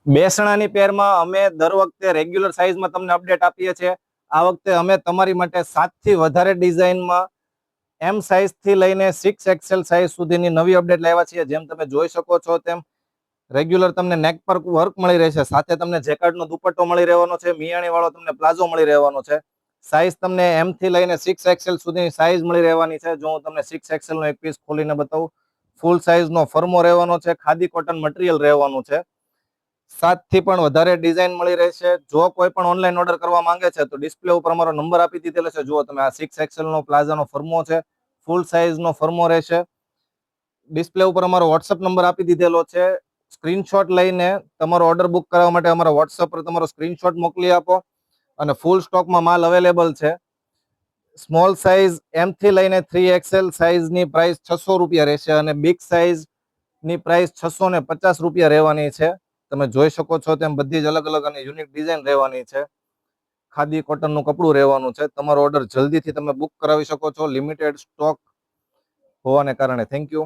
બેસણાની પેરમાં અમે દર વખતે રેગ્યુલર સાઇઝમાં તમને અપડેટ આપીએ છીએ. આ વખતે અમે તમારી માટે 7 થી વધારે ડિઝાઇનમાં એમ સાઇઝ થી લઈને 6XL સાઇઝ સુધીની નવી અપડેટ લાવ્યા છીએ. જેમ તમે જોઈ શકો છો તેમ રેગ્યુલર તમને નેક પર વર્ક મળી રહેશે, સાથે તમને જેકાર્ડનો દુપટ્ટો મળી રહેવાનો છે, મિયાણી વાળો તમને પ્લાઝો મળી રહેવાનો છે. સાઇઝ તમને એમ થી લઈને 6XL સુધીની સાઇઝ મળી રહેવાની છે. જો હું તમને 6XL નો એક પીસ ખોલીને બતાવું, ફૂલ સાઇઝનો ફર્મો રહેવાનો છે, ખાદી કોટન મટીરિયલ રહેવાનું છે. 7 થી પણ વધારે ડિઝાઇન મળી રહેશે. જો કોઈ પણ ઓનલાઈન ઓર્ડર કરવા માંગે છે તો ડિસ્પ્લે ઉપર અમારો નંબર આપી દીધેલો છે. જુઓ તમે, આ 6XL નો પ્લાઝાનો ફર્મો છે, ફૂલ સાઇઝનો ફર્મો રહેશે. ડિસ્પ્લે ઉપર અમારો વોટ્સઅપ નંબર આપી દીધેલો છે. સ્ક્રીનશોટ લઈને તમારો ઓર્ડર બુક કરવા માટે અમારા વોટ્સઅપ પર તમારો સ્ક્રીનશોટ મોકલી આપો અને ફૂલ સ્ટોકમાં માલ અવેલેબલ છે. સ્મોલ સાઇઝ એમ થી લઈને 3XL સાઇઝની પ્રાઇસ 600 રૂપિયા રહેશે અને બિગ સાઇઝની પ્રાઇસ 650 રૂપિયા રહેવાની છે. તમે જોઈ શકો છો તેમ બધી જ અલગ અલગ અને યુનિક ડિઝાઇન રહેવાની છે. ખાદી કોટનનું કપડું રહેવાનું છે. તમારો ઓર્ડર જલ્દીથી તમે બુક કરાવી શકો છો, લિમિટેડ સ્ટોક હોવાને કારણે. Thank you.